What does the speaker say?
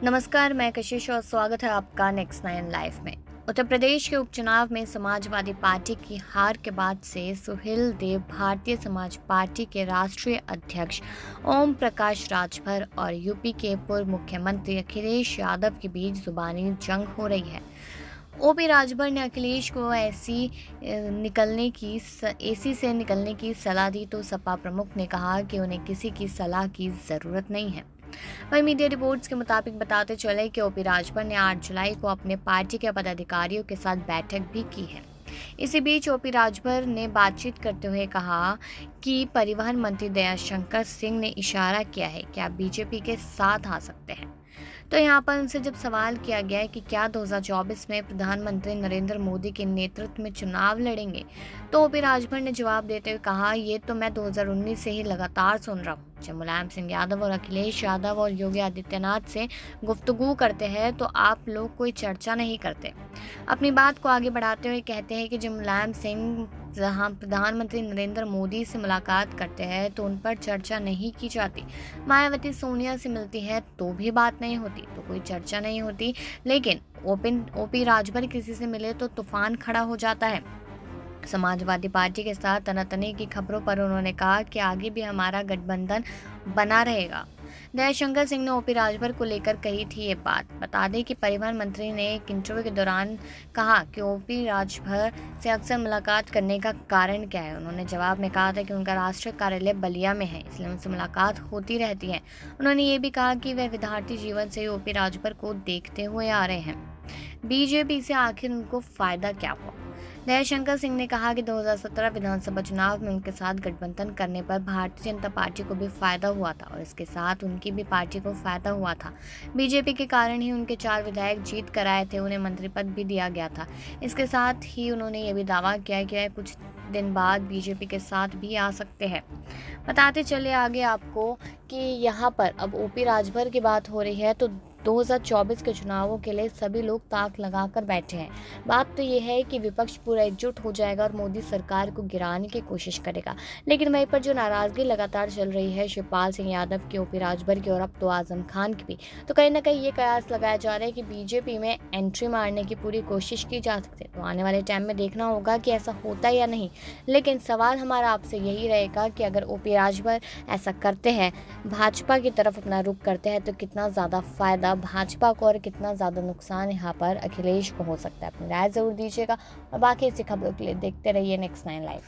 नमस्कार, मैं कशिश और स्वागत है आपका नेक्स्ट नाइन लाइफ में। उत्तर प्रदेश के उपचुनाव में समाजवादी पार्टी की हार के बाद से सुहेल देव भारतीय समाज पार्टी के राष्ट्रीय अध्यक्ष ओम प्रकाश राजभर और यूपी के पूर्व मुख्यमंत्री अखिलेश यादव के बीच जुबानी जंग हो रही है। ओपी राजभर ने अखिलेश को एसी से निकलने की सलाह दी तो सपा प्रमुख ने कहा कि उन्हें किसी की सलाह की जरूरत नहीं है। वहीं मीडिया रिपोर्ट्स के मुताबिक बताते चले कि ओपी राजभर ने 8 जुलाई को अपने पार्टी के पदाधिकारियों के साथ बैठक भी की है। इसी बीच ओपी राजभर ने बातचीत करते हुए कहा कि परिवहन मंत्री दयाशंकर सिंह ने इशारा किया है कि आप बीजेपी के साथ आ सकते हैं। तो यहाँ पर उनसे जब सवाल किया गया है कि क्या 2024 में प्रधानमंत्री नरेंद्र मोदी के नेतृत्व में चुनाव लड़ेंगे, तो ओपी राजभर ने जवाब देते हुए कहा, ये तो मैं 2019 से ही लगातार सुन रहा हूँ। जब मुलायम सिंह यादव और अखिलेश यादव और योगी आदित्यनाथ से गुफ्तगू करते हैं तो आप लोग कोई चर्चा नहीं करते। अपनी बात को आगे बढ़ाते हुए कहते हैं कि जब मुलायम सिंह जहां प्रधानमंत्री नरेंद्र मोदी से मुलाकात करते हैं तो उन पर चर्चा नहीं की जाती। मायावती सोनिया से मिलती है तो भी बात नहीं होती, तो कोई चर्चा नहीं होती। लेकिन ओपी राजभर किसी से मिले तो तूफान खड़ा हो जाता है। समाजवादी पार्टी के साथ तनातनी की खबरों पर उन्होंने कहा कि आगे भी हमारा गठबंधन बना रहेगा। दयाशंकर सिंह ने ओपी राजभर को लेकर कही थी ये बात। बता दें कि परिवहन मंत्री ने एक इंटरव्यू के दौरान कहा कि ओपी राजभर से अक्सर मुलाकात करने का कारण क्या है। उन्होंने जवाब में कहा था कि उनका राष्ट्रीय कार्यालय बलिया में है, इसलिए उनसे मुलाकात होती रहती है। उन्होंने ये भी कहा कि वे विद्यार्थी जीवन से ही ओपी राजभर को देखते हुए आ रहे हैं। बीजेपी से आखिर उनको फायदा क्या हुआ? दयाशंकर सिंह ने कहा कि 2017 विधानसभा चुनाव में उनके साथ गठबंधन करने पर भारतीय जनता पार्टी को भी फायदा हुआ था और इसके साथ उनकी भी पार्टी को फायदा हुआ था। बीजेपी के कारण ही उनके 4 विधायक जीत कर आए थे, उन्हें मंत्री पद भी दिया गया था। इसके साथ ही उन्होंने ये भी दावा किया कि वह कुछ दिन बाद बीजेपी के साथ भी आ सकते हैं। बताते चले आगे आपको कि यहाँ पर अब ओपी राजभर की बात हो रही है तो 2024 के चुनावों के लिए सभी लोग ताक लगाकर बैठे हैं। बात तो ये है कि विपक्ष पूरा एकजुट हो जाएगा और मोदी सरकार को गिराने की कोशिश करेगा। लेकिन वहीं पर जो नाराजगी लगातार चल रही है शिवपाल सिंह यादव की, ओपी राजभर की और अब तो आजम खान की भी, तो कहीं ना कहीं ये कयास लगाया जा रहा है कि बीजेपी में एंट्री मारने की पूरी कोशिश की जा सकती है। तो आने वाले टाइम में देखना होगा कि ऐसा होता है या नहीं। लेकिन सवाल हमारा आपसे यही रहेगा कि अगर ओपी राजभर ऐसा करते हैं, भाजपा की तरफ अपना रुख करते हैं, तो कितना ज़्यादा फायदा भाजपा को और कितना ज़्यादा नुकसान यहाँ पर अखिलेश को हो सकता है। अपनी राय ज़रूर दीजिएगा और बाकी ऐसी खबरों के लिए देखते रहिए नेक्स्ट नाइन लाइव।